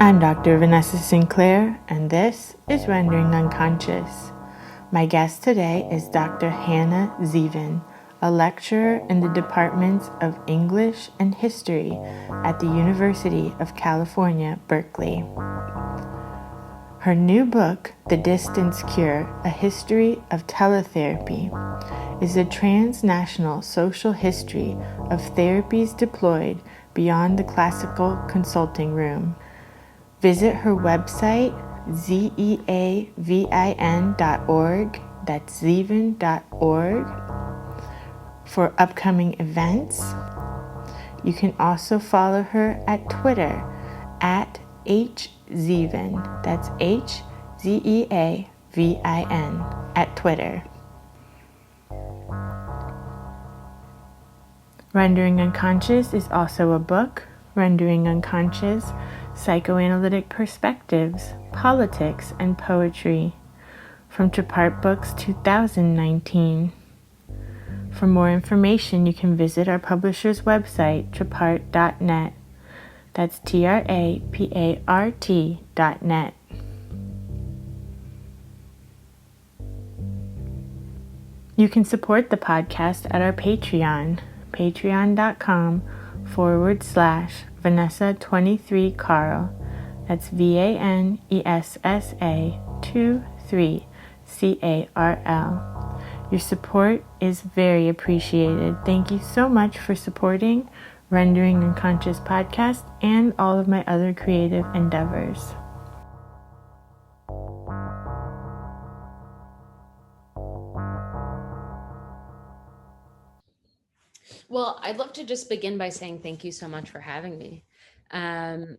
I'm Dr. Vanessa Sinclair, and this is Rendering Unconscious. My guest today is Dr. Hannah Zeavin, a lecturer in the departments of English and History at the University of California, Berkeley. Her new book, The Distance Cure, A History of Teletherapy, is a transnational social history of therapies deployed beyond the classical consulting room. Visit her website, zeavin.org, that's zeavin.org, for upcoming events. You can also follow her at Twitter, at hzeavin, that's Hzeavin, at Twitter. Rendering Unconscious is also a book, Rendering Unconscious, Psychoanalytic Perspectives, Politics, and Poetry, from Trapart Books 2019. For more information, you can visit our publisher's website, trapart.net. That's TRAPART.net. You can support the podcast at our Patreon, patreon.com/Vanessa23Carl. That's VANESSA23CARL. Your support is very appreciated. Thank you so much for supporting Rendering Unconscious podcast and all of my other creative endeavors. Well, I'd love to just begin by saying thank you so much for having me. And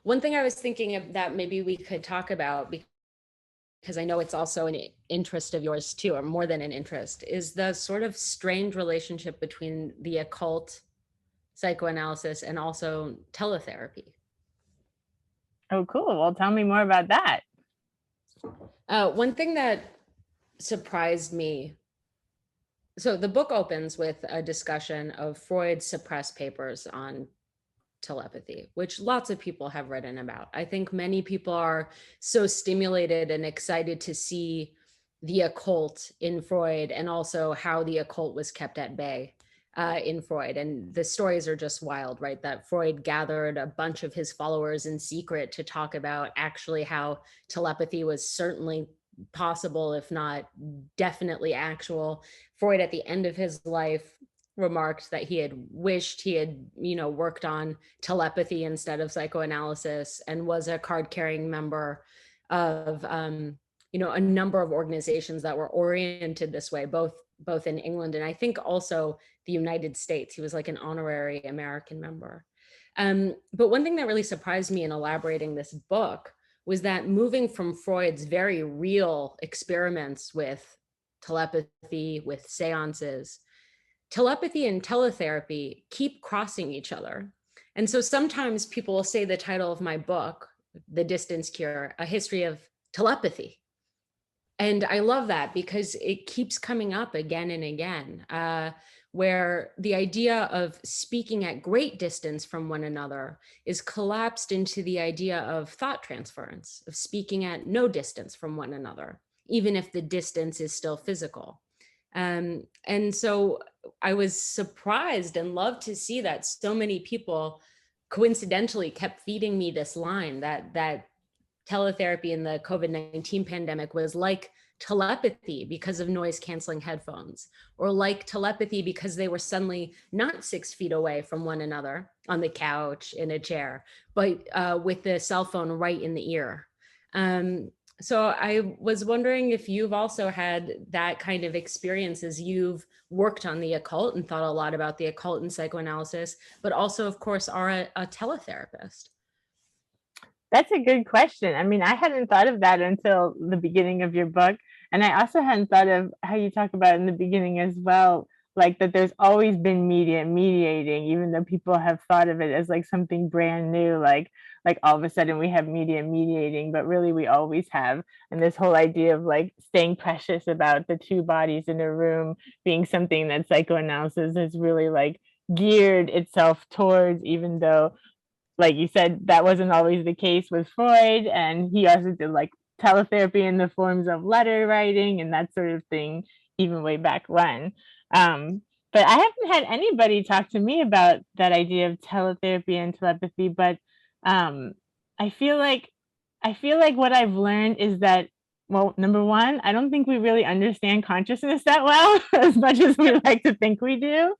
one thing I was thinking of that maybe we could talk about, because I know it's also an interest of yours too, or more than an interest, is the sort of strained relationship between the occult, psychoanalysis, and also teletherapy. Oh, cool. Well, tell me more about that. One thing that surprised me, so the book opens with a discussion of Freud's suppressed papers on telepathy, which lots of people have written about. I think many people are so stimulated and excited to see the occult in Freud, and also how the occult was kept at bay in Freud. And the stories are just wild, right? That Freud gathered a bunch of his followers in secret to talk about actually how telepathy was certainly possible, if not definitely actual. Freud, at the end of his life, remarked that he had wished he had, worked on telepathy instead of psychoanalysis, and was a card-carrying member of, a number of organizations that were oriented this way, both in England and I think also the United States. He was like an honorary American member. But one thing that really surprised me in elaborating this book was that moving from Freud's very real experiments with telepathy, with seances, telepathy and teletherapy keep crossing each other. And so sometimes people will say the title of my book, The Distance Cure, A History of Telepathy. And I love that because it keeps coming up again and again, where the idea of speaking at great distance from one another is collapsed into the idea of thought transference, of speaking at no distance from one another, even if the distance is still physical. And so I was surprised and loved to see that so many people coincidentally kept feeding me this line that teletherapy in the COVID-19 pandemic was like telepathy because of noise canceling headphones, or like telepathy because they were suddenly not 6 feet away from one another on the couch, in a chair, but with the cell phone right in the ear. So I was wondering if you've also had that kind of experience as you've worked on the occult and thought a lot about the occult and psychoanalysis, but also, of course, are a teletherapist. That's a good question. I mean, I hadn't thought of that until the beginning of your book. And I also hadn't thought of how you talk about in the beginning as well, like that there's always been mediating, even though people have thought of it as like something brand new, like all of a sudden we have mediating, but really we always have. And this whole idea of like staying precious about the two bodies in a room being something that psychoanalysis has really like geared itself towards, even though like you said, that wasn't always the case with Freud, and he also did like teletherapy in the forms of letter writing and that sort of thing, even way back when. Um, but I haven't had anybody talk to me about that idea of teletherapy and telepathy. But um, I feel like what I've learned is that, well, number one, I don't think we really understand consciousness that well as much as we like to think we do.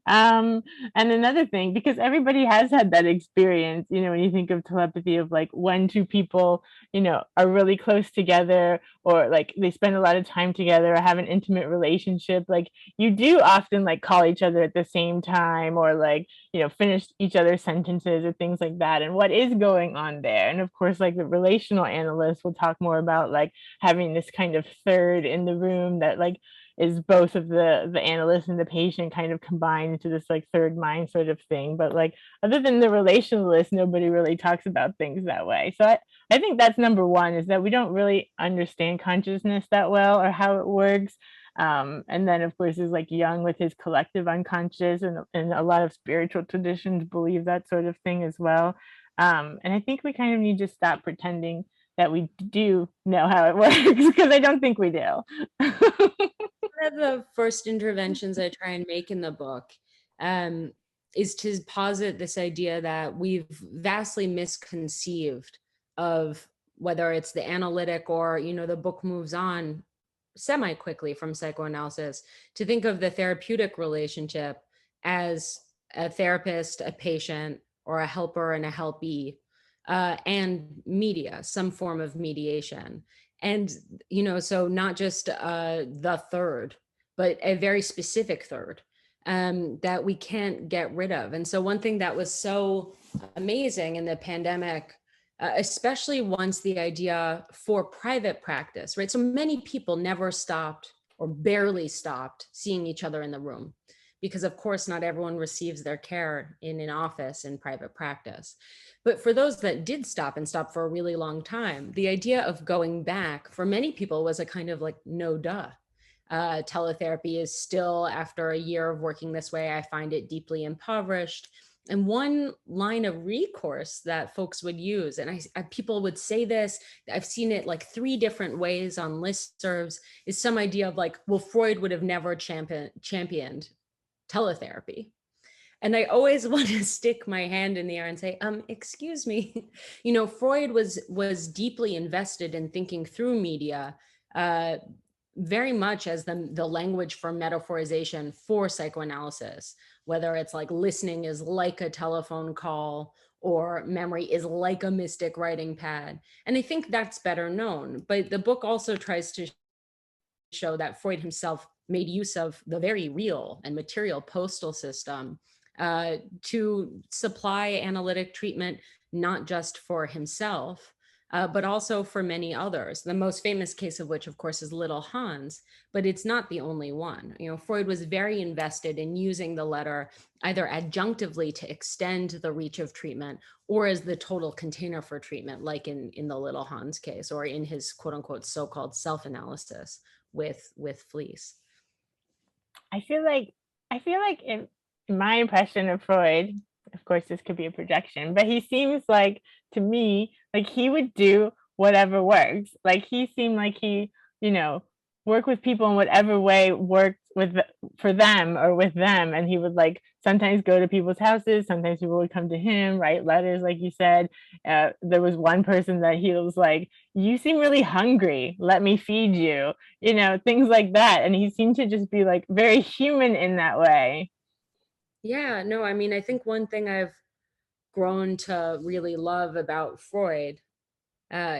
Um, and another thing, because everybody has had that experience, you know, when you think of telepathy, of like when two people, you know, are really close together, or like they spend a lot of time together or have an intimate relationship, like you do often like call each other at the same time, or like, you know, finish each other's sentences or things like that. And what is going on there? And of course, like the relational analyst will talk more about like having this kind of third in the room that like is both of the analyst and the patient kind of combined into this like third mind sort of thing. But like other than the relationalist, nobody really talks about things that way. So I think that's number one, is that we don't really understand consciousness that well, or how it works. And then of course is like Jung with his collective unconscious, and a lot of spiritual traditions believe that sort of thing as well. And I think we kind of need to stop pretending that we do know how it works, because I don't think we do. One of the first interventions I try and make in the book um, is to posit this idea that we've vastly misconceived of whether it's the analytic or, you know, the book moves on semi quickly from psychoanalysis to think of the therapeutic relationship as a therapist, a patient, or a helper and a helpee, and media, some form of mediation. And, you know, so not just the third, but a very specific third that we can't get rid of. And so one thing that was so amazing in the pandemic, especially once the idea for private practice, right? So many people never stopped or barely stopped seeing each other in the room, because of course not everyone receives their care in an office in private practice. But for those that did stop, and stop for a really long time, the idea of going back for many people was a kind of like no duh. Teletherapy is still, after a year of working this way, I find it deeply impoverished. And one line of recourse that folks would use, and people would say this, I've seen it like 3 different ways on listservs, is some idea of like, well, Freud would have never championed teletherapy. And I always want to stick my hand in the air and say, excuse me, you know, Freud was deeply invested in thinking through media, very much as the language for metaphorization for psychoanalysis, whether it's like listening is like a telephone call, or memory is like a mystic writing pad. And I think that's better known. But the book also tries to show that Freud himself made use of the very real and material postal system to supply analytic treatment, not just for himself, but also for many others. The most famous case of which, of course, is Little Hans, but it's not the only one. You know, Freud was very invested in using the letter either adjunctively to extend the reach of treatment, or as the total container for treatment, like in the Little Hans case, or in his quote unquote so-called self-analysis with Fleece. I feel like in my impression of Freud, of course this could be a projection, but he seems like, to me, like he would do whatever works. Like he seemed like he, you know, work with people in whatever way worked for them or with them. And he would like sometimes go to people's houses, sometimes people would come to him, write letters, like you said. There was one person that he was like, you seem really hungry, let me feed you, you know, things like that. And he seemed to just be like very human in that way. Yeah, no, I mean, I think one thing I've grown to really love about Freud,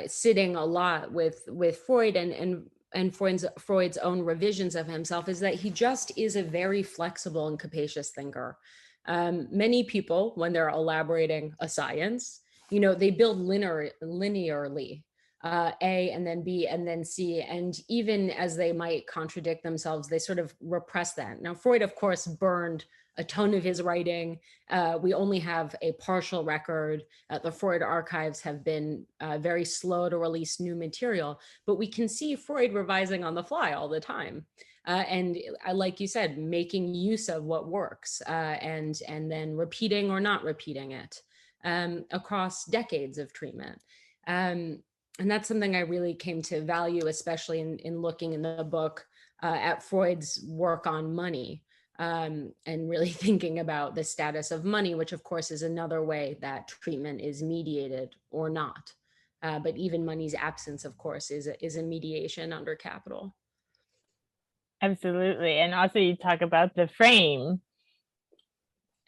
sitting a lot with Freud and Freud's own revisions of himself, is that he just is a very flexible and capacious thinker. Many people, when they're elaborating a science, you know, they build linearly, A and then B and then C. And even as they might contradict themselves, they sort of repress that. Now, Freud, of course, burned a ton of his writing. We only have a partial record. The Freud archives have been very slow to release new material, but we can see Freud revising on the fly all the time. And like you said, making use of what works, and then repeating or not repeating it. across decades of treatment. And that's something I really came to value, especially in looking in the book at Freud's work on money, and really thinking about the status of money, which of course is another way that treatment is mediated or not. But even money's absence, of course, is a mediation under capital. Absolutely. And also you talk about the frame.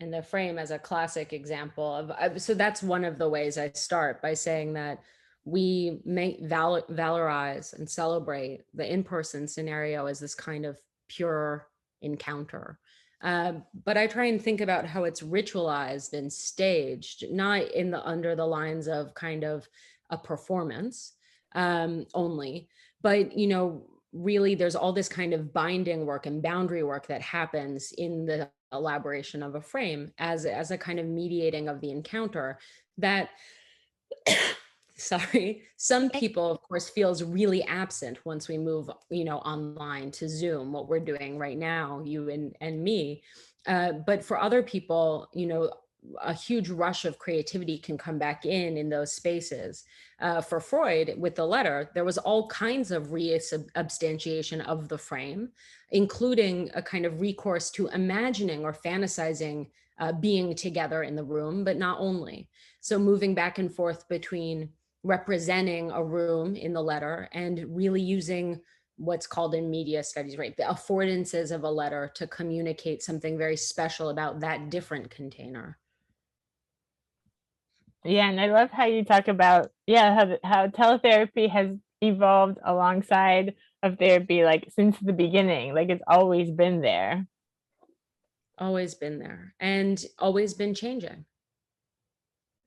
And the frame as a classic example of, so that's one of the ways I start, by saying that we may valorize and celebrate the in-person scenario as this kind of pure encounter. But I try and think about how it's ritualized and staged, not under the lines of kind of a performance only, but really there's all this kind of binding work and boundary work that happens in the elaboration of a frame as a kind of mediating of the encounter that sorry, some people of course feels really absent once we move online to Zoom, what we're doing right now, you and me. But for other people, a huge rush of creativity can come back in those spaces. For Freud, with the letter, there was all kinds of reubstantiation of the frame, including a kind of recourse to imagining or fantasizing being together in the room, but not only. So moving back and forth between representing a room in the letter and really using what's called in media studies, right, the affordances of a letter to communicate something very special about that different container. Yeah, and I love how you talk about how teletherapy has evolved alongside of therapy, like since the beginning, like it's always been there. Always been there and always been changing.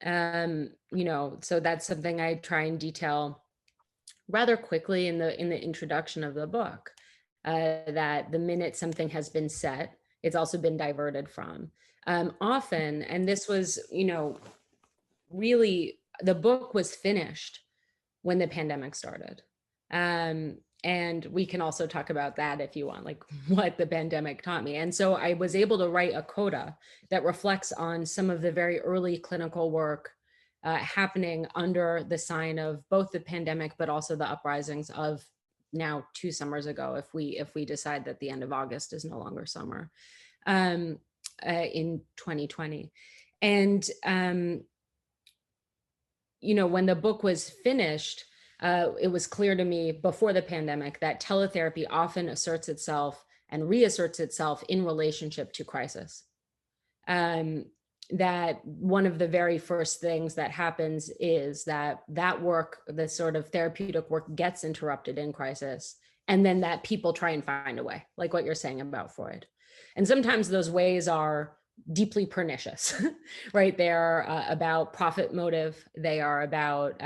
So that's something I try and detail rather quickly in the introduction of the book, that the minute something has been set, it's also been diverted from. Often, and this was, really, the book was finished when the pandemic started. And we can also talk about that if you want, like what the pandemic taught me. And so I was able to write a coda that reflects on some of the very early clinical work happening under the sign of both the pandemic, but also the uprisings of now 2 summers ago, if we decide that the end of August is no longer summer, in 2020. And when the book was finished, it was clear to me before the pandemic that teletherapy often asserts itself and reasserts itself in relationship to crisis. That one of the very first things that happens is that work, the sort of therapeutic work, gets interrupted in crisis, and then that people try and find a way, like what you're saying about Freud. And sometimes those ways are deeply pernicious, right? They are about profit motive. They are about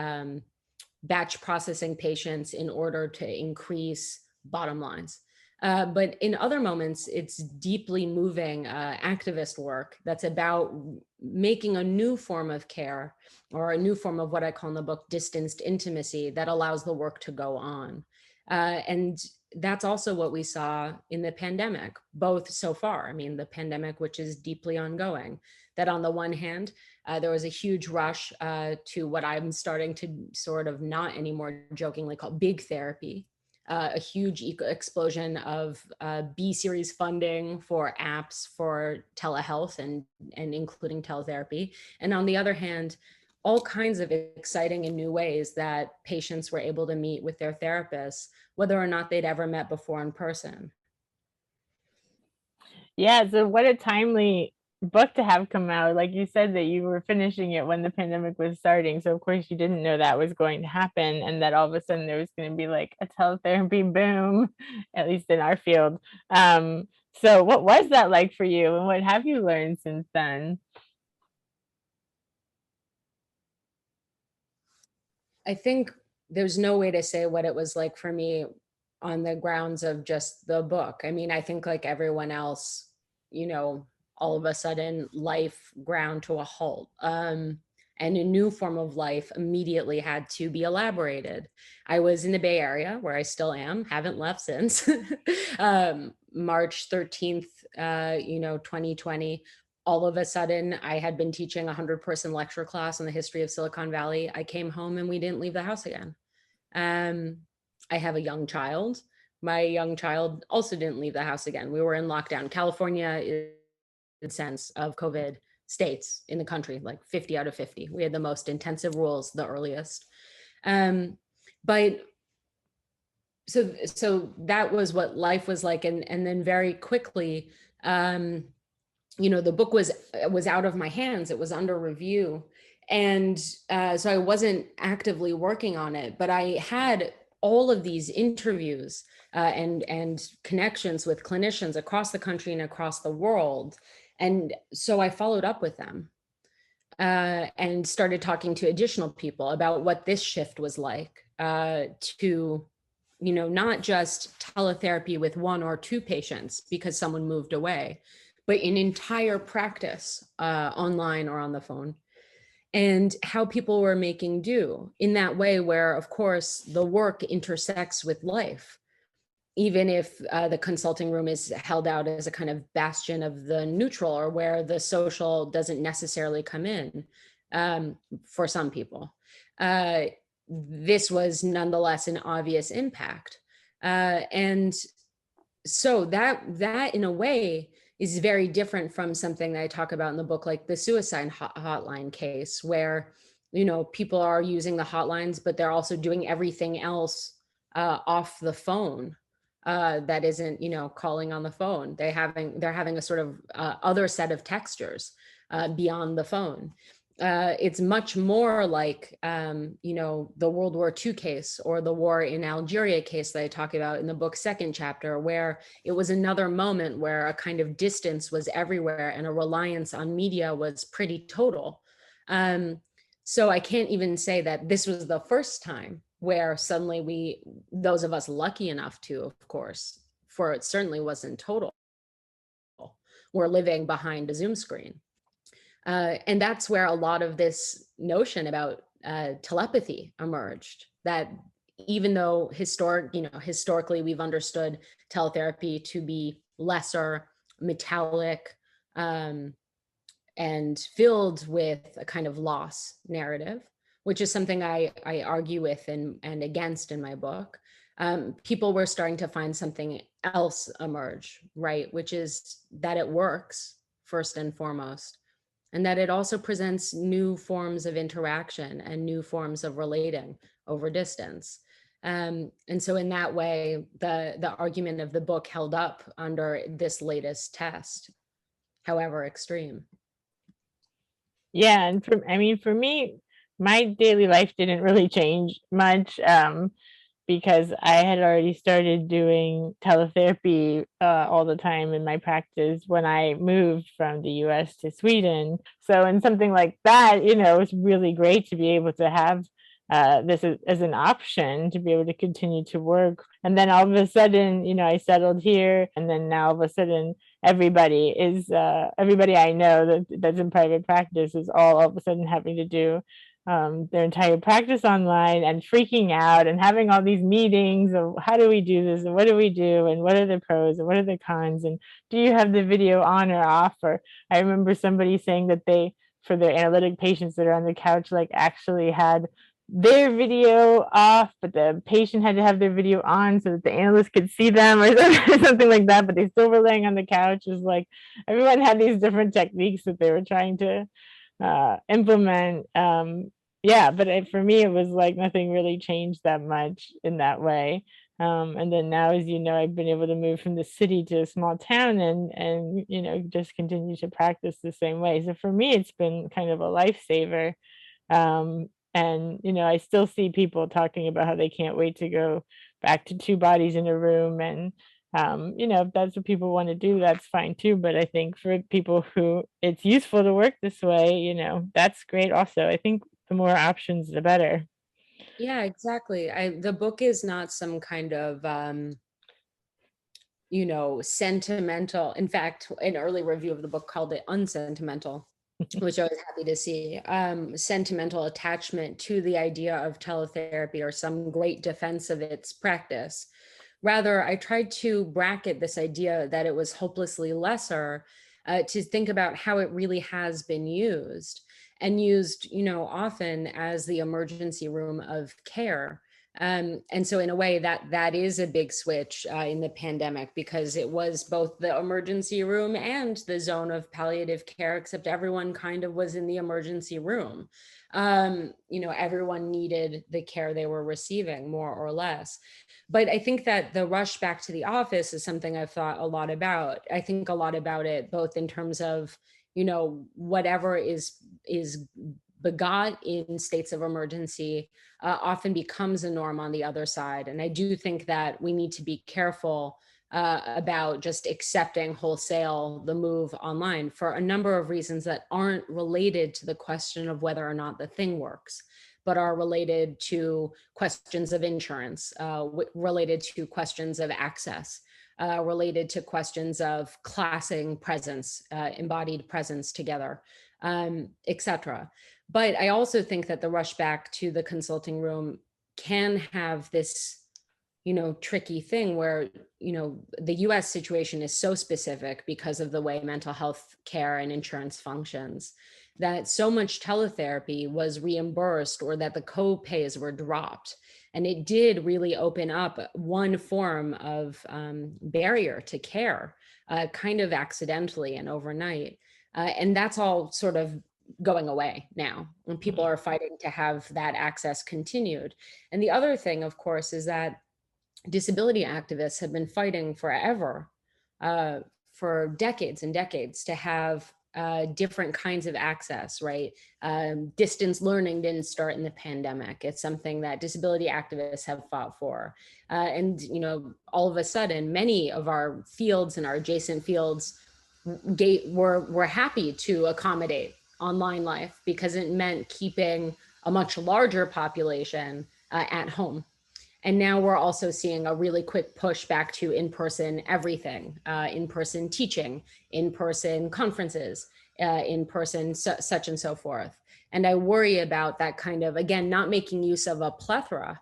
batch processing patients in order to increase bottom lines. But in other moments, it's deeply moving activist work that's about making a new form of care, or a new form of what I call in the book distanced intimacy, that allows the work to go on. And that's also what we saw in the pandemic, both so far. I mean, the pandemic, which is deeply ongoing, that on the one hand, there was a huge rush to what I'm starting to sort of not anymore jokingly call big therapy, a huge explosion of B-series funding for apps for telehealth and including teletherapy. And on the other hand, all kinds of exciting and new ways that patients were able to meet with their therapists, whether or not they'd ever met before in person. Yeah, so what a timely book to have come out. Like you said that you were finishing it when the pandemic was starting. So of course you didn't know that was going to happen, and that all of a sudden there was going to be like a teletherapy boom, at least in our field. So what was that like for you, and what have you learned since then? I think there's no way to say what it was like for me on the grounds of just the book. I mean, I think like everyone else, all of a sudden life ground to a halt. And a new form of life immediately had to be elaborated. I was in the Bay Area, where I still am, haven't left since March 13th, 2020. all of a sudden I had been teaching a 100-person lecture class on the history of Silicon Valley. I came home and we didn't leave the house again. I have a young child. My young child also didn't leave the house again. We were in lockdown. California is the sense of COVID states in the country, like 50 out of 50. We had the most intensive rules, the earliest. But so that was what life was like. And then very quickly, the book was out of my hands. It was under review. And so I wasn't actively working on it, but I had all of these interviews and connections with clinicians across the country and across the world. And so I followed up with them and started talking to additional people about what this shift was like to, not just teletherapy with one or two patients because someone moved away, but an entire practice online or on the phone, and how people were making do in that way where, of course, the work intersects with life, even if the consulting room is held out as a kind of bastion of the neutral, or where the social doesn't necessarily come in for some people. This was nonetheless an obvious impact. And so that in a way is very different from something that I talk about in the book, like the suicide hotline case, where, people are using the hotlines, but they're also doing everything else off the phone that isn't, calling on the phone. They're having a sort of other set of textures beyond the phone. It's much more like, the World War II case or the war in Algeria case that I talk about in the book's second chapter, where it was another moment where a kind of distance was everywhere and a reliance on media was pretty total. So I can't even say that this was the first time where suddenly those of us lucky enough to, of course, for it certainly wasn't total, were living behind a Zoom screen. And that's where a lot of this notion about telepathy emerged, that even though historically we've understood teletherapy to be lesser, metallic, and filled with a kind of loss narrative, which is something I argue with and against in my book. People were starting to find something else emerge, right? Which is that it works first and foremost, and that it also presents new forms of interaction and new forms of relating over distance. And so in that way, the argument of the book held up under this latest test, however extreme. Yeah, and for me, my daily life didn't really change much because I had already started doing teletherapy all the time in my practice when I moved from the US to Sweden. So in something like that, it's really great to be able to have this as an option to be able to continue to work. And then all of a sudden, I settled here, and then now all of a sudden everybody I know that's in private practice is all of a sudden having to do their entire practice online and freaking out and having all these meetings of how do we do this and what do we do and what are the pros and what are the cons and do you have the video on or off? Or I remember somebody saying that they, for their analytic patients that are on the couch, like actually had their video off, but the patient had to have their video on so that the analyst could see them or something like that, but they still were laying on the couch. It was like everyone had these different techniques that they were trying to implement. But for me, it was like nothing really changed that much in that way. And then now, as you know, I've been able to move from the city to a small town and just continue to practice the same way. So for me, it's been kind of a lifesaver. And I still see people talking about how they can't wait to go back to two bodies in a room. And if that's what people want to do, that's fine too. But I think for people who it's useful to work this way, that's great also. I think the more options, the better. Yeah, exactly. The book is not some kind of, sentimental. In fact, an early review of the book called it unsentimental, which I was happy to see. Sentimental attachment to the idea of teletherapy or some great defense of its practice. Rather, I tried to bracket this idea that it was hopelessly lesser to think about how it really has been used, and used, often as the emergency room of care. And so in a way that is a big switch in the pandemic, because it was both the emergency room and the zone of palliative care, except everyone kind of was in the emergency room. Everyone needed the care they were receiving, more or less. But I think that the rush back to the office is something I've thought a lot about. I think a lot about it both in terms of, whatever is begot in states of emergency often becomes a norm on the other side. And I do think that we need to be careful about just accepting wholesale the move online for a number of reasons that aren't related to the question of whether or not the thing works, but are related to questions of insurance, related to questions of access, related to questions of classing presence, embodied presence together, etc. But I also think that the rush back to the consulting room can have this, tricky thing where, the US situation is so specific because of the way mental health care and insurance functions, that so much teletherapy was reimbursed, or that the co-pays were dropped. And it did really open up one form of barrier to care, kind of accidentally and overnight. And that's all sort of going away now, when people are fighting to have that access continued. And the other thing, of course, is that disability activists have been fighting forever, for decades and decades, to have different kinds of access, right? Distance learning didn't start in the pandemic. It's something that disability activists have fought for. And, all of a sudden, many of our fields and our adjacent fields were happy to accommodate online life, because it meant keeping a much larger population at home. And now we're also seeing a really quick push back to in-person everything, in-person teaching, in-person conferences, in-person such and so forth. And I worry about that kind of, again, not making use of a plethora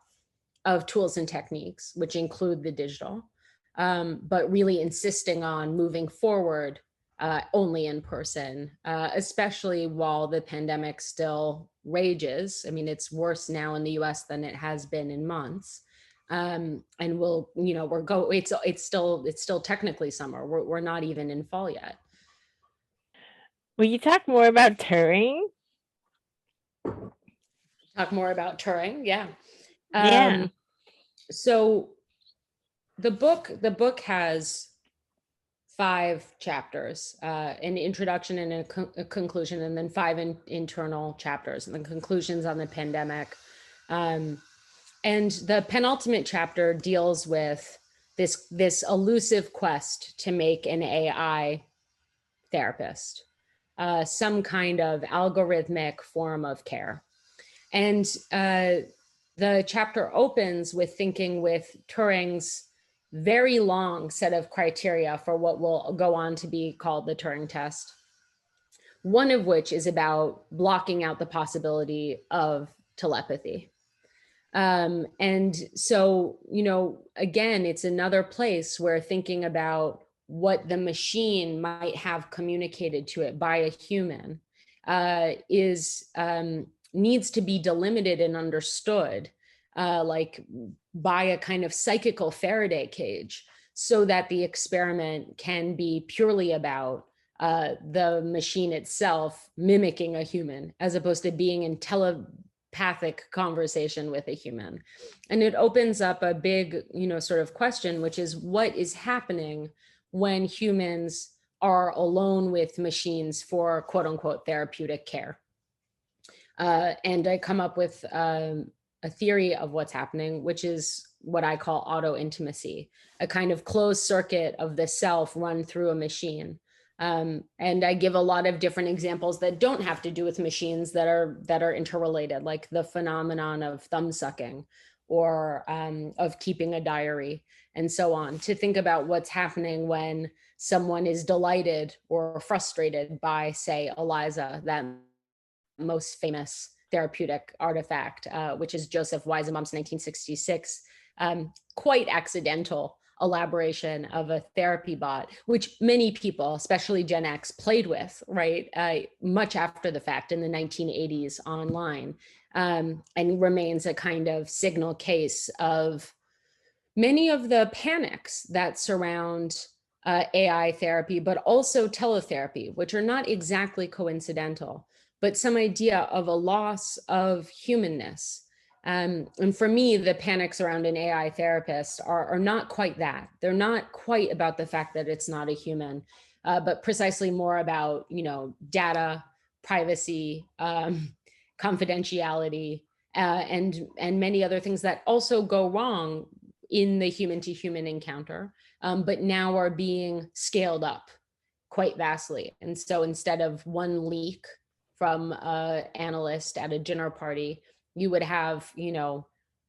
of tools and techniques, which include the digital, but really insisting on moving forward only in person, especially while the pandemic still rages. I mean, it's worse now in the US than it has been in months. And it's still technically summer. We're not even in fall yet. Will you talk more about Turing? Talk more about Turing, yeah. Yeah. So the book has 5 chapters, an introduction and a conclusion, and then 5 internal chapters, and the conclusions on the pandemic. And the penultimate chapter deals with this elusive quest to make an AI therapist, some kind of algorithmic form of care. And the chapter opens with thinking with Turing's very long set of criteria for what will go on to be called the Turing test. One of which is about blocking out the possibility of telepathy. And so, again, it's another place where thinking about what the machine might have communicated to it by a human needs to be delimited and understood, like by a kind of psychical Faraday cage, so that the experiment can be purely about the machine itself mimicking a human, as opposed to being in telepathic conversation with a human. And it opens up a big, sort of question, which is what is happening when humans are alone with machines for quote unquote therapeutic care. And I come up with a theory of what's happening, which is what I call auto-intimacy, a kind of closed circuit of the self run through a machine. And I give a lot of different examples that don't have to do with machines, that are interrelated, like the phenomenon of thumb sucking, or of keeping a diary, and so on, to think about what's happening when someone is delighted or frustrated by, say, ELISA, that most famous therapeutic artifact, which is Joseph Weizenbaum's 1966, quite accidental elaboration of a therapy bot, which many people, especially Gen X, played with, right? Much after the fact in the 1980s online, and remains a kind of signal case of many of the panics that surround AI therapy, but also teletherapy, which are not exactly coincidental, but some idea of a loss of humanness. And for me, the panics around an AI therapist are not quite that. They're not quite about the fact that it's not a human, but precisely more about, data, privacy, confidentiality, and many other things that also go wrong in the human to human encounter, but now are being scaled up quite vastly. And so instead of one leak from an analyst at a dinner party, you would have,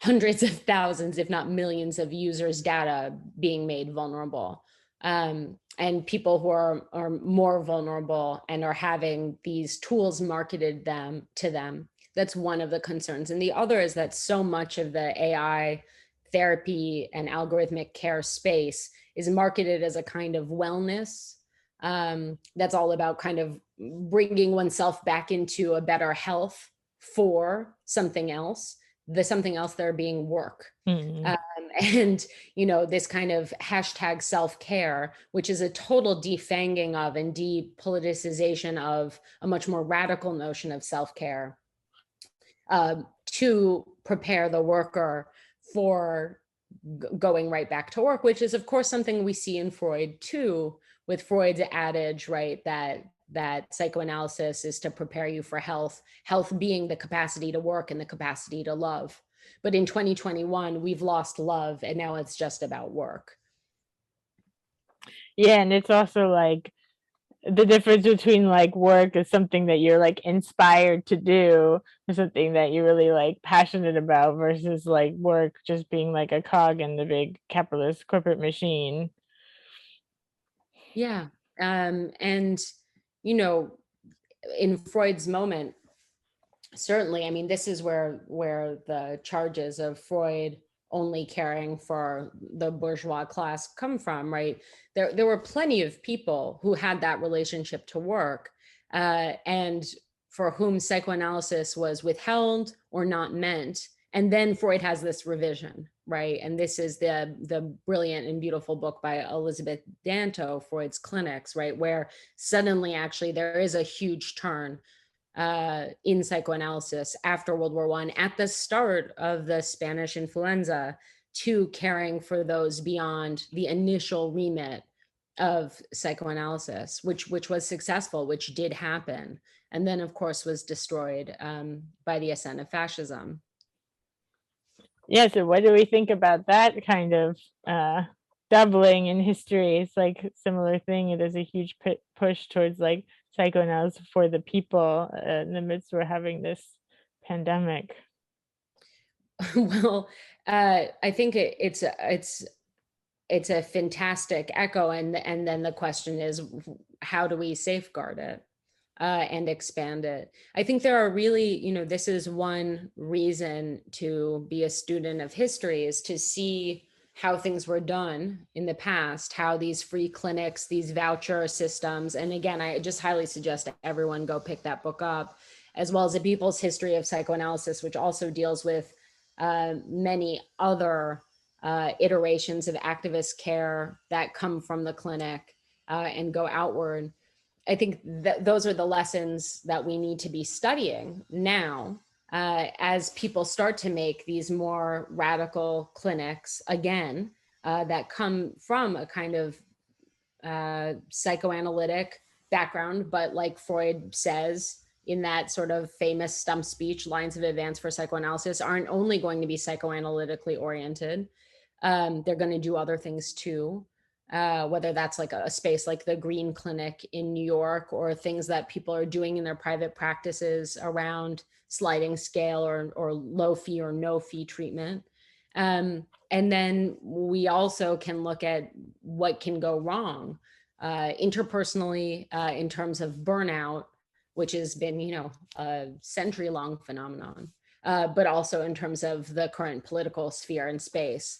hundreds of thousands, if not millions of users' data being made vulnerable. And people who are more vulnerable and are having these tools marketed to them. That's one of the concerns. And the other is that so much of the AI therapy and algorithmic care space is marketed as a kind of wellness. That's all about kind of bringing oneself back into a better health for something else, the something else there being work. And, this kind of hashtag self-care, which is a total defanging of and depoliticization of a much more radical notion of self-care, to prepare the worker for going right back to work, which is of course something we see in Freud too, with Freud's adage, right, that psychoanalysis is to prepare you for health being the capacity to work and the capacity to love. But in 2021, we've lost love and now it's just about work. Yeah, and it's also like the difference between like work is something that you're like inspired to do or something that you're really like passionate about versus like work just being like a cog in the big capitalist corporate machine. Yeah. And, in Freud's moment, certainly, I mean, this is where the charges of Freud only caring for the bourgeois class come from, right? There were plenty of people who had that relationship to work, and for whom psychoanalysis was withheld or not meant. And then Freud has this revision, right? And this is the brilliant and beautiful book by Elizabeth Danto, Freud's Clinics, right? Where suddenly actually there is a huge turn in psychoanalysis after World War I, at the start of the Spanish influenza, to caring for those beyond the initial remit of psychoanalysis, which was successful, which did happen, and then of course was destroyed by the ascent of fascism. Yeah, so what do we think about that kind of doubling in history? It's like a similar thing. There's a huge push towards like psychoanalysis for the people in the midst we're having this pandemic. Well, I think it's a fantastic echo, and then the question is, how do we safeguard it and expand it? I think there are really, this is one reason to be a student of history, is to see how things were done in the past, how these free clinics, these voucher systems, and again, I just highly suggest everyone go pick that book up, as well as A People's History of Psychoanalysis, which also deals with many other iterations of activist care that come from the clinic and go outward. I think that those are the lessons that we need to be studying now as people start to make these more radical clinics again that come from a kind of psychoanalytic background, but like Freud says in that sort of famous stump speech, Lines of Advance for Psychoanalysis, aren't only going to be psychoanalytically oriented. They're going to do other things too, whether that's like a space like the Green Clinic in New York, or things that people are doing in their private practices around sliding scale or low fee or no fee treatment. And then we also can look at what can go wrong interpersonally in terms of burnout, which has been, a century-long phenomenon, but also in terms of the current political sphere and space.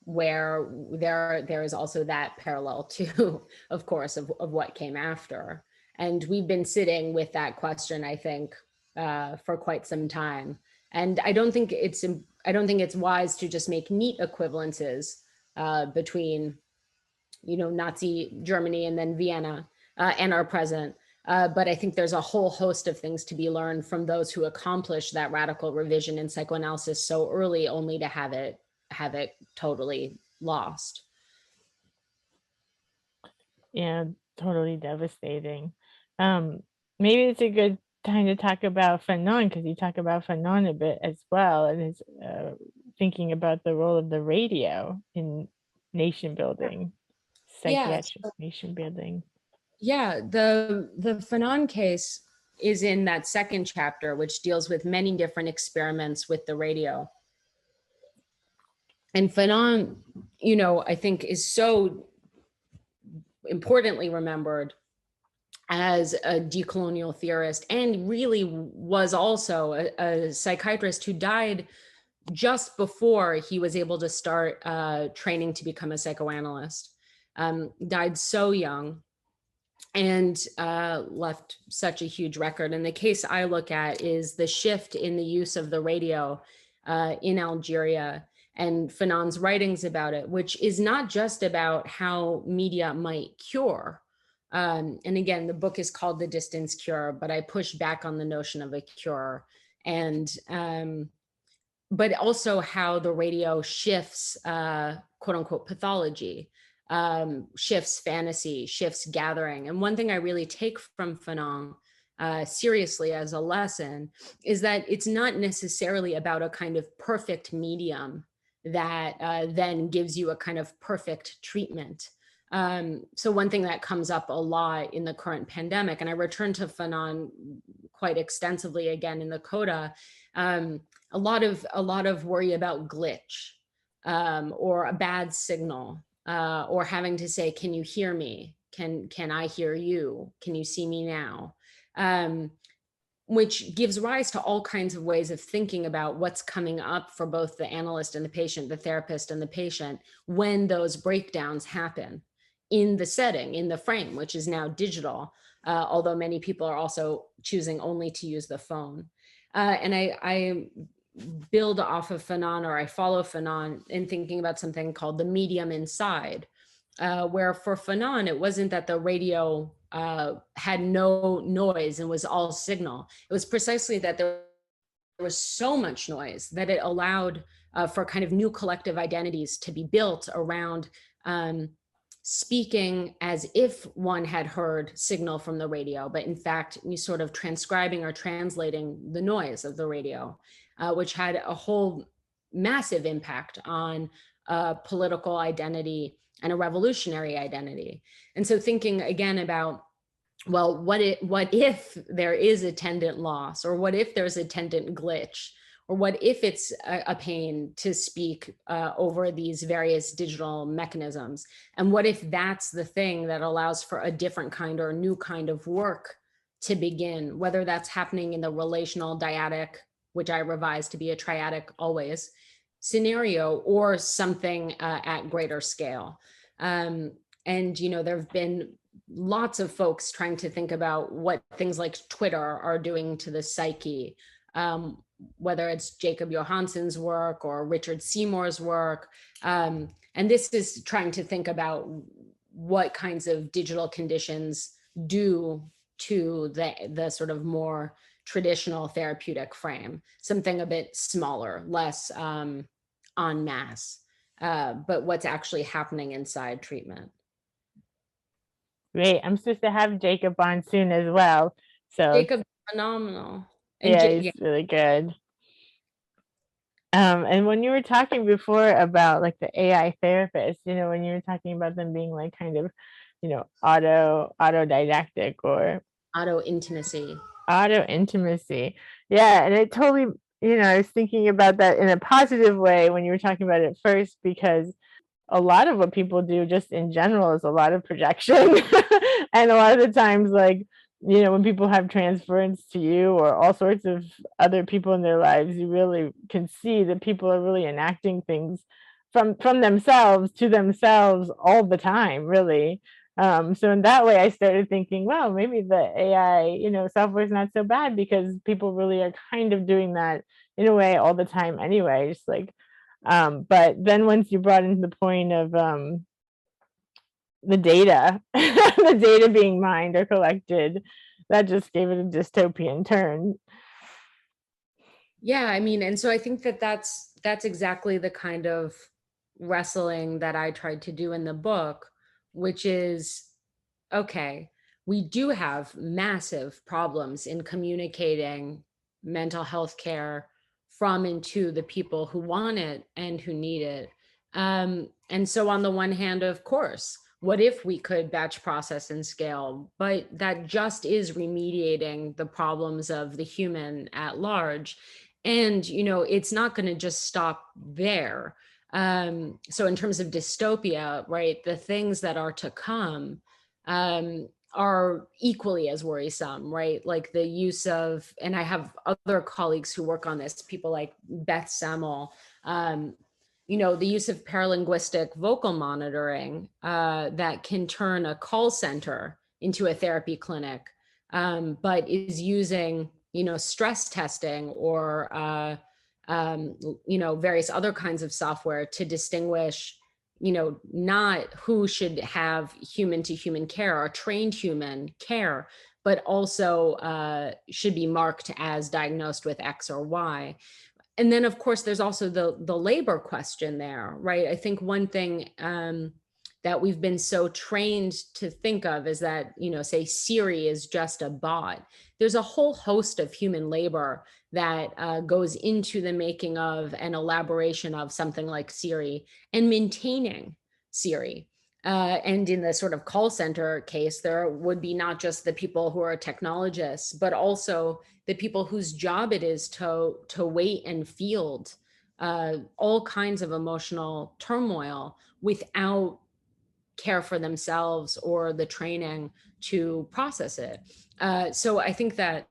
where there is also that parallel too, of course, of what came after. And we've been sitting with that question, I think, for quite some time. And I don't think it's wise to just make neat equivalences between, Nazi Germany and then Vienna and our present. But I think there's a whole host of things to be learned from those who accomplished that radical revision in psychoanalysis so early, only to have it totally lost. Yeah, totally devastating. Maybe it's a good time to talk about Phenomen, because you talk about Phenomen a bit as well, and it's thinking about the role of the radio in nation building, Yeah. psychiatric nation building. Yeah, the Fanon case is in that second chapter, which deals with many different experiments with the radio. And Fanon, I think is so importantly remembered as a decolonial theorist, and really was also a psychiatrist who died just before he was able to start training to become a psychoanalyst. Died so young, and left such a huge record. And the case I look at is the shift in the use of the radio in Algeria, and Fanon's writings about it, which is not just about how media might cure. And again, the book is called The Distance Cure, but I push back on the notion of a cure. And but also how the radio shifts quote unquote pathology, shifts fantasy, shifts gathering. And one thing I really take from Fanon seriously as a lesson is that it's not necessarily about a kind of perfect medium that then gives you a kind of perfect treatment. So one thing that comes up a lot in the current pandemic, and I return to Fanon quite extensively again in the Coda, a lot of worry about glitch, or a bad signal, or having to say, can you hear me? Can I hear you? Can you see me now? Which gives rise to all kinds of ways of thinking about what's coming up for both the analyst and the patient, the therapist and the patient, when those breakdowns happen in the setting, in the frame, which is now digital, although many people are also choosing only to use the phone. And I build off of Fanon, or I follow Fanon in thinking about something called the medium inside, where for Fanon, it wasn't that the radio had no noise and was all signal. It was precisely that there was so much noise that it allowed for kind of new collective identities to be built around speaking as if one had heard signal from the radio, but in fact, you sort of transcribing or translating the noise of the radio, which had a whole massive impact on political identity and a revolutionary identity. And so thinking again about, well, what if there is attendant loss, or what if there's attendant glitch, or what if it's a pain to speak over these various digital mechanisms? And what if that's the thing that allows for a different kind or a new kind of work to begin, whether that's happening in the relational dyadic, which I revise to be a triadic always, scenario, or something at greater scale. And, there have been lots of folks trying to think about what things like Twitter are doing to the psyche, whether it's Jacob Johansson's work or Richard Seymour's work. And this is trying to think about what kinds of digital conditions do to the sort of more traditional therapeutic frame, something a bit smaller, less en masse, but what's actually happening inside treatment. Great. I'm supposed to have Jacob on soon as well. So Jacob's phenomenal. And yeah, he's really good. And when you were talking before about like the AI therapist, when you were talking about them being like kind of, autodidactic or auto intimacy. Yeah. And it totally, I was thinking about that in a positive way when you were talking about it first, because a lot of what people do just in general is a lot of projection. And a lot of the times, like, when people have transference to you or all sorts of other people in their lives, you really can see that people are really enacting things from themselves to themselves all the time, really. So in that way, I started thinking, well, maybe the AI, software is not so bad, because people really are kind of doing that in a way all the time anyway. Just like, but then once you brought into the point of the data, the data being mined or collected, that just gave it a dystopian turn. Yeah, I mean, and so I think that that's exactly the kind of wrestling that I tried to do in the book, which is, okay, we do have massive problems in communicating mental health care from and to the people who want it and who need it. And so on the one hand, of course, what if we could batch process and scale? But that just is remediating the problems of the human at large. And, it's not going to just stop there. So in terms of dystopia, right, the things that are to come are equally as worrisome, right? Like the use of, and I have other colleagues who work on this, people like Beth Semmel, the use of paralinguistic vocal monitoring that can turn a call center into a therapy clinic, but is using, stress testing or, various other kinds of software to distinguish, not who should have human to human care or trained human care, but also should be marked as diagnosed with X or Y. And then, of course, there's also the labor question there, right? I think one thing that we've been so trained to think of is that, say Siri is just a bot. There's a whole host of human labor that goes into the making of and elaboration of something like Siri and maintaining Siri. And in the sort of call center case, there would be not just the people who are technologists, but also the people whose job it is to wait and field all kinds of emotional turmoil without care for themselves or the training to process it. So I think that,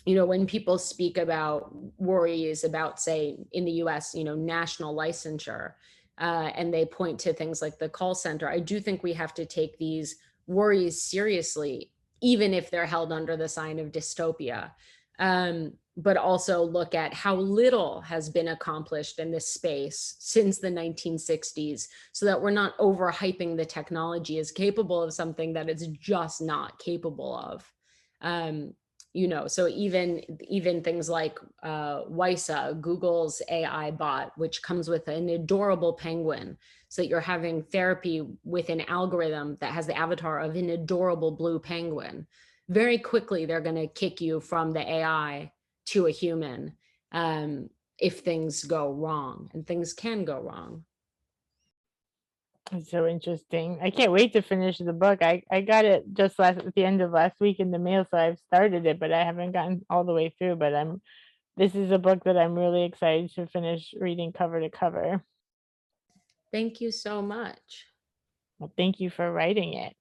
when people speak about worries about, say, in the US, national licensure, and they point to things like the call center, I do think we have to take these worries seriously, even if they're held under the sign of dystopia. But also look at how little has been accomplished in this space since the 1960s, so that we're not overhyping the technology as capable of something that it's just not capable of. So even things like WISA, Google's AI bot, which comes with an adorable penguin, so that you're having therapy with an algorithm that has the avatar of an adorable blue penguin. Very quickly, they're going to kick you from the AI to a human if things go wrong, and things can go wrong. It's so interesting. I can't wait to finish the book. I got it just at the end of last week in the mail, so I've started it, but I haven't gotten all the way through. But this is a book that I'm really excited to finish reading cover to cover. Thank you so much. Well, thank you for writing it.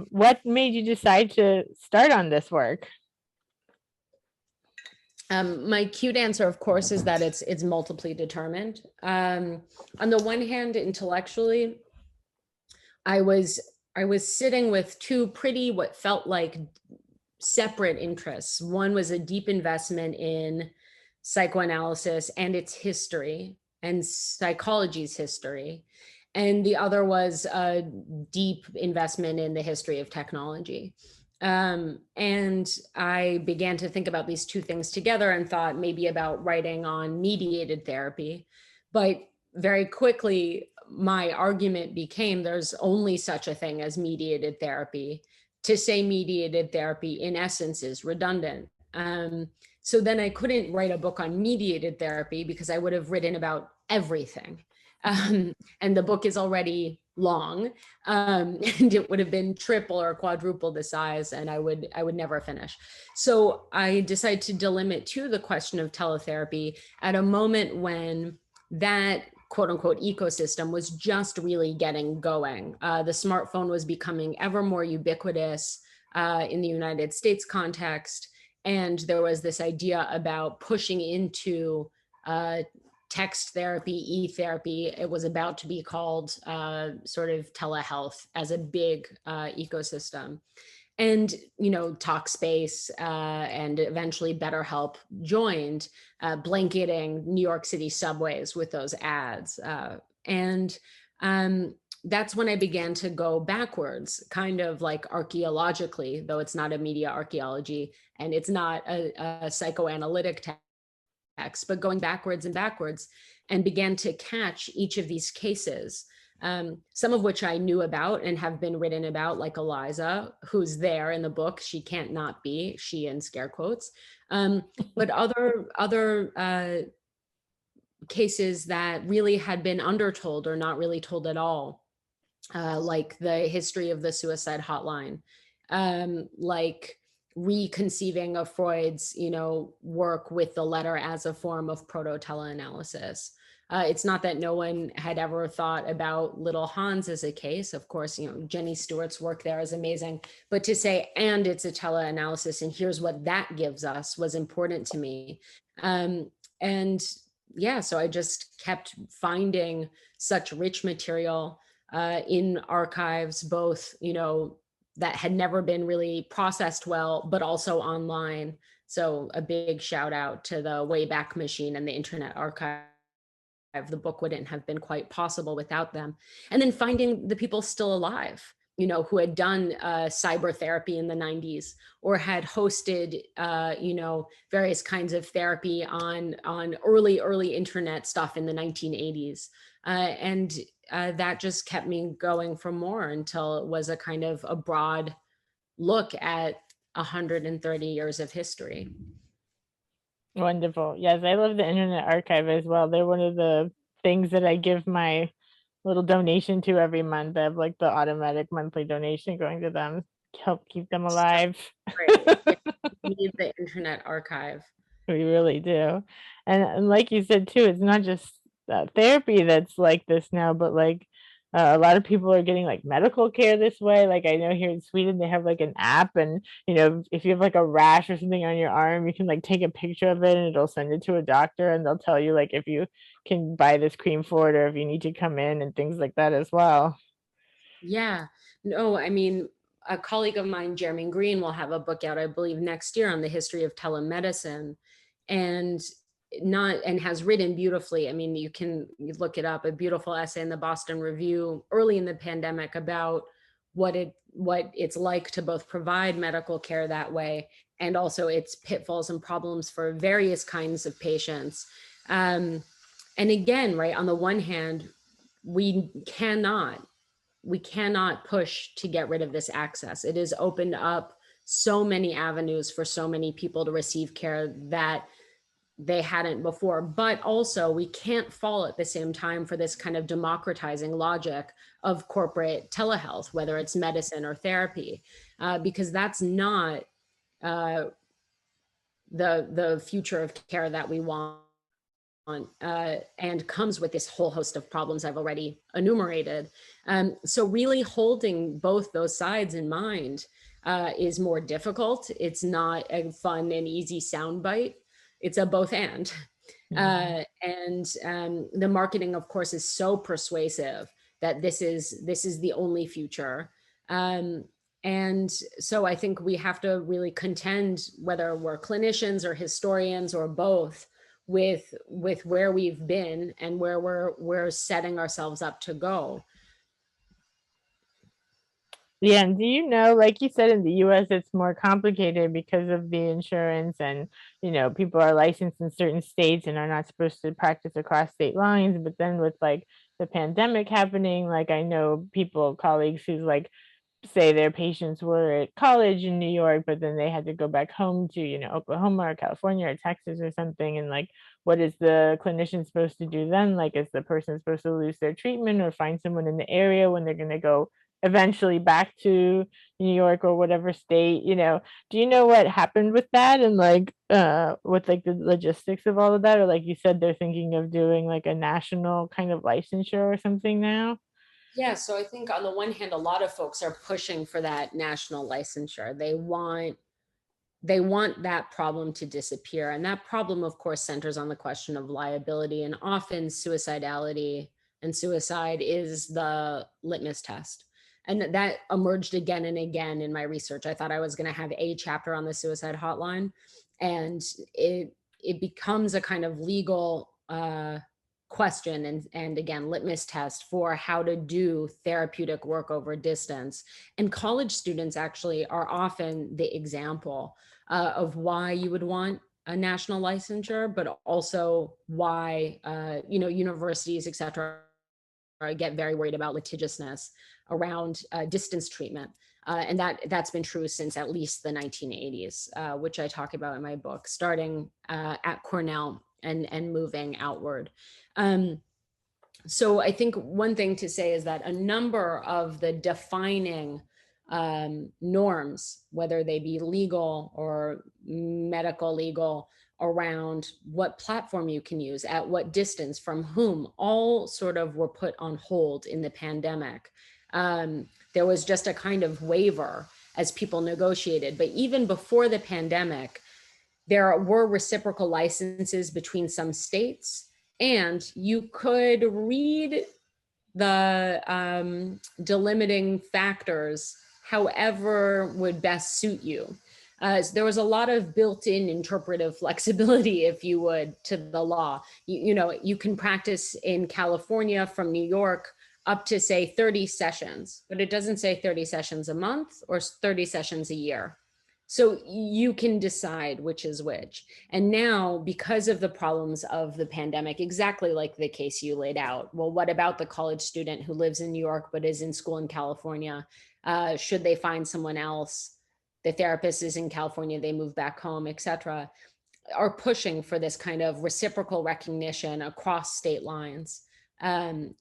What made you decide to start on this work? My cute answer, of course, is that it's multiply determined. On the one hand, intellectually, I was sitting with two pretty what felt like separate interests. One was a deep investment in psychoanalysis and its history and psychology's history. And the other was a deep investment in the history of technology. And I began to think about these two things together and thought maybe about writing on mediated therapy. But very quickly, my argument became there's only such a thing as mediated therapy. To say mediated therapy, in essence, is redundant. So then I couldn't write a book on mediated therapy because I would have written about everything. And the book is already long, and it would have been triple or quadruple the size, and I would never finish. So I decided to delimit to the question of teletherapy at a moment when that quote unquote ecosystem was just really getting going. The smartphone was becoming ever more ubiquitous in the United States context. And there was this idea about pushing into text therapy, e-therapy. It was about to be called sort of telehealth as a big ecosystem. And, Talkspace and eventually BetterHelp joined, blanketing New York City subways with those ads. And that's when I began to go backwards, kind of like archaeologically, though it's not a media archaeology and it's not a psychoanalytic text, but going backwards and backwards, and began to catch each of these cases, some of which I knew about and have been written about, like Eliza, who's there in the book. She can't not be, she in scare quotes. But other cases that really had been undertold or not really told at all, like the history of the suicide hotline, like reconceiving of Freud's, work with the letter as a form of proto-teleanalysis. It's not that no one had ever thought about little Hans as a case. Of course, Jenny Stewart's work there is amazing, but to say, and it's a teleanalysis, and here's what that gives us, was important to me. And yeah, so I just kept finding such rich material in archives, both, that had never been really processed well, but also online. So a big shout out to the Wayback Machine and the Internet Archive. The book wouldn't have been quite possible without them. And then finding the people still alive, who had done cyber therapy in the 90s, or had hosted, various kinds of therapy on early internet stuff in the 1980s. And that just kept me going for more until it was a kind of a broad look at 130 years of history. Wonderful. Yes, I love the Internet Archive as well. They're one of the things that I give my little donation to every month. I have like the automatic monthly donation going to them, help keep them alive. Great. We need the Internet Archive. We really do. And like you said too, it's not just therapy that's like this now, but like a lot of people are getting like medical care this way. Like I know here in Sweden they have like an app, and if you have like a rash or something on your arm, you can like take a picture of it and it'll send it to a doctor, and they'll tell you like if you can buy this cream for it or if you need to come in and things like that as well. Yeah. No, I mean, a colleague of mine, Jeremy Green, will have a book out, I believe, next year on the history of telemedicine, and has written beautifully. I mean, you look it up, a beautiful essay in the Boston Review early in the pandemic about what it's like to both provide medical care that way and also its pitfalls and problems for various kinds of patients. And again, right, on the one hand, we cannot push to get rid of this access. It has opened up so many avenues for so many people to receive care that they hadn't before. But also, we can't fall at the same time for this kind of democratizing logic of corporate telehealth, whether it's medicine or therapy, because that's not the future of care that we want. And comes with this whole host of problems I've already enumerated. So really holding both those sides in mind is more difficult. It's not a fun and easy soundbite. It's a both and. And the marketing, of course, is so persuasive that this is the only future. And so I think we have to really contend, whether we're clinicians or historians or both, with where we've been and where we're setting ourselves up to go. Yeah, and do you know, like you said, in the US, it's more complicated because of the insurance, and people are licensed in certain states and are not supposed to practice across state lines. But then with like the pandemic happening, like I know people, colleagues who's like say their patients were at college in New York, but then they had to go back home to, Oklahoma or California or Texas or something. And like, what is the clinician supposed to do then? Like, is the person supposed to lose their treatment or find someone in the area when they're going to go eventually back to New York or whatever state? Do you know what happened with that, and like with like the logistics of all of that? Or like you said, they're thinking of doing like a national kind of licensure or something now? Yeah, so I think on the one hand, a lot of folks are pushing for that national licensure. They want they want that problem to disappear. And that problem, of course, centers on the question of liability, and often suicidality and suicide is the litmus test. And that emerged again and again in my research. I thought I was going to have a chapter on the suicide hotline, and it becomes a kind of legal question and again litmus test for how to do therapeutic work over distance. And college students actually are often the example of why you would want a national licensure, but also why universities, et cetera, get very worried about litigiousness around distance treatment. And that's been true since at least the 1980s, which I talk about in my book, starting at Cornell and moving outward. So I think one thing to say is that a number of the defining norms, whether they be legal or medical legal, around what platform you can use, at what distance, from whom, all sort of were put on hold in the pandemic. There was just a kind of waiver as people negotiated. But even before the pandemic, there were reciprocal licenses between some states, and you could read the delimiting factors however would best suit you. So there was a lot of built-in interpretive flexibility, if you would, to the law. You can practice in California from New York up to, say, 30 sessions, but it doesn't say 30 sessions a month or 30 sessions a year. So you can decide which is which. And now, because of the problems of the pandemic, exactly like the case you laid out, well, what about the college student who lives in New York but is in school in California? Should they find someone else? The therapist is in California, they move back home, et cetera, are pushing for this kind of reciprocal recognition across state lines. And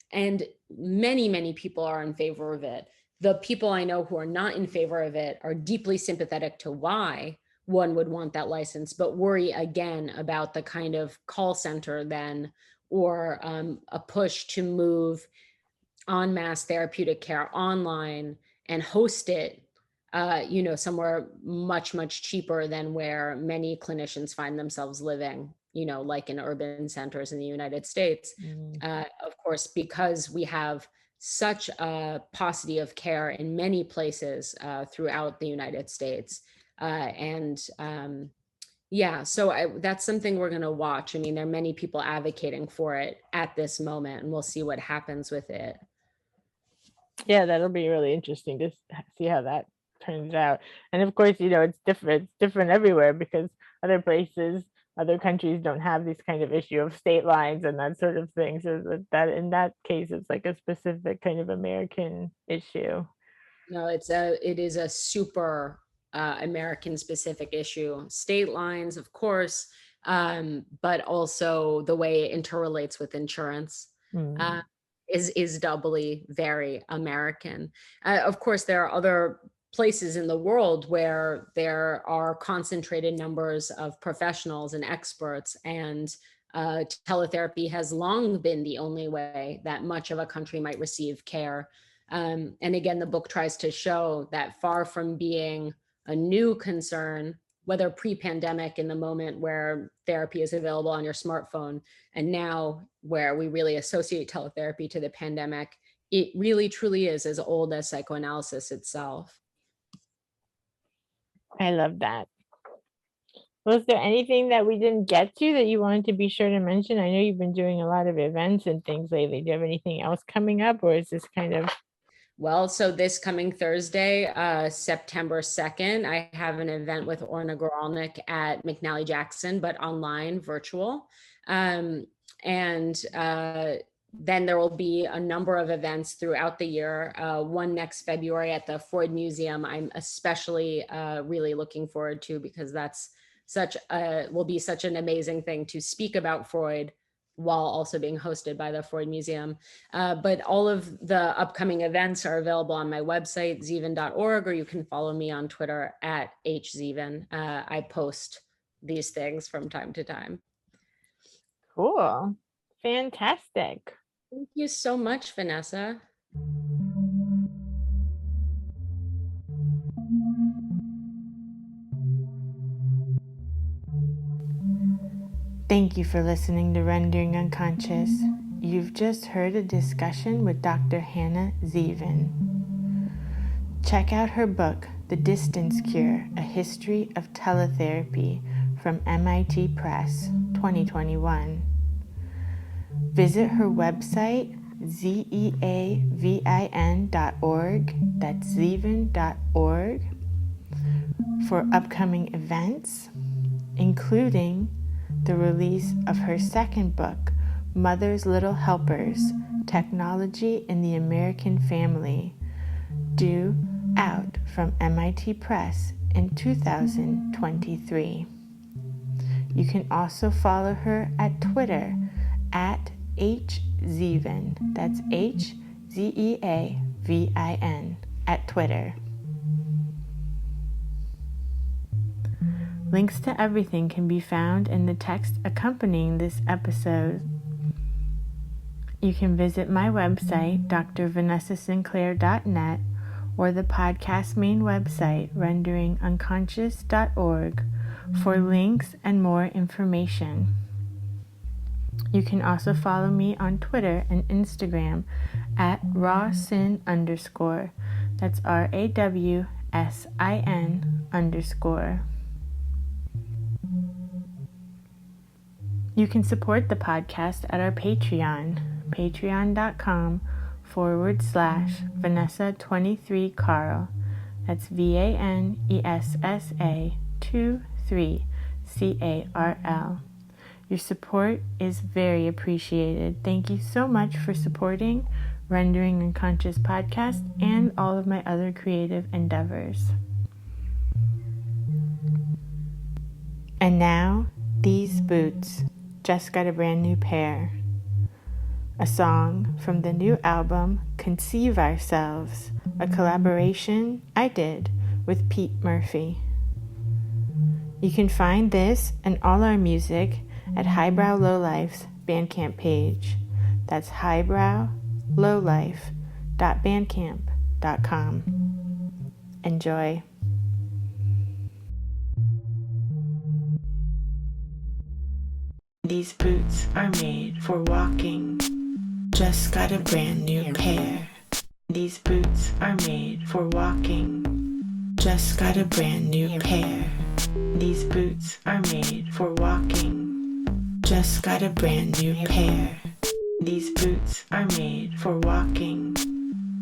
many, many people are in favor of it. The people I know who are not in favor of it are deeply sympathetic to why one would want that license, but worry again about the kind of call center then, or a push to move en masse therapeutic care online and host it, somewhere much, much cheaper than where many clinicians find themselves living, like in urban centers in the United States. Of course, because we have such a paucity of care in many places throughout the United States. So that's something we're going to watch. I mean, there are many people advocating for it at this moment, and we'll see what happens with it. Yeah, that'll be really interesting to see how that turns out. And of course, it's different everywhere, because other places, other countries don't have this kind of issue of state lines and that sort of thing. So that in that case, it's like a specific kind of American issue. No, it is a super American specific issue. State lines, of course, but also the way it interrelates with insurance. Is doubly very American. Of course, there are other places in the world where there are concentrated numbers of professionals and experts, and teletherapy has long been the only way that much of a country might receive care. And again, the book tries to show that far from being a new concern, whether pre-pandemic in the moment where therapy is available on your smartphone, and now where we really associate teletherapy to the pandemic, it really truly is as old as psychoanalysis itself. I love that. Was there anything that we didn't get to that you wanted to be sure to mention? I know you've been doing a lot of events and things lately. Do you have anything else coming up, or is this kind of... Well, so this coming Thursday, September 2nd, I have an event with Orna Goralnik at McNally Jackson, but online, virtual. And then there will be a number of events throughout the year. One next February at the Freud Museum, I'm especially really looking forward to, because that's will be such an amazing thing to speak about Freud while also being hosted by the Freud Museum. But all of the upcoming events are available on my website, zeavin.org, or you can follow me on Twitter at @hzeavin. I post these things from time to time. Cool. Fantastic. Thank you so much, Vanessa. Thank you for listening to Rendering Unconscious. You've just heard a discussion with Dr. Hannah Zeavin. Check out her book, The Distance Cure, A History of Teletherapy, from MIT Press, 2021. Visit her website, zeavin.org, that's zeavin.org, for upcoming events, including the release of her second book, Mother's Little Helpers, Technology in the American Family, due out from MIT Press in 2023. You can also follow her at Twitter at hzeavin, that's HZEAVIN, at Twitter. Links to everything can be found in the text accompanying this episode. You can visit my website, drvanessasinclair.net, or the podcast main website, renderingunconscious.org, for links and more information. You can also follow me on Twitter and Instagram at rawsin_, that's RAWSIN_. You can support the podcast at our Patreon, patreon.com/Vanessa23Carl. That's VANESSA23CARL. Your support is very appreciated. Thank you so much for supporting Rendering Unconscious podcast and all of my other creative endeavors. And now, These Boots. Just got a brand new pair. A song from the new album Conceive Ourselves, a collaboration I did with Pete Murphy. You can find this and all our music at Highbrow Lowlife's Bandcamp page. That's highbrowlowlife.bandcamp.com. Enjoy. These boots are made for walking. Just got a brand new pair. These boots are made for walking. Just got a brand new pair. These boots are made for walking. Just got a brand new pair. These boots are made for walking.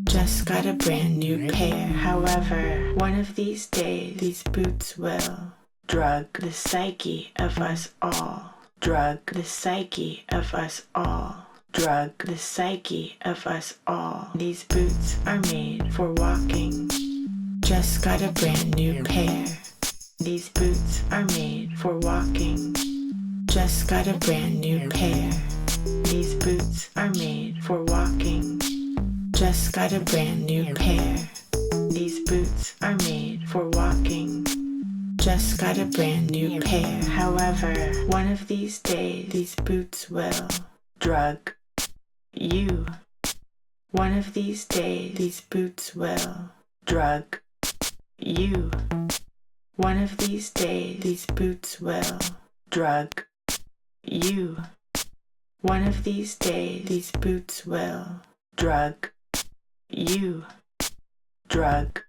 Just got a brand new pair. However, one of these days, these boots will drug the psyche of us all. Drug the psyche of us all. Drug the psyche of us all. These boots are made for walking. Just got a brand new pair. These boots are made for walking. Just got a brand new pair. These boots are made for walking. Just got a brand new pair. These boots are made for walking. Just got a brand new pair. However, one of these days, these boots will drug you. One of these days, these boots will drug you. One of these days, these boots will drug you. One of these days, these boots will drug you. Drug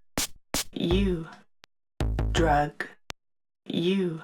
you. Drug you.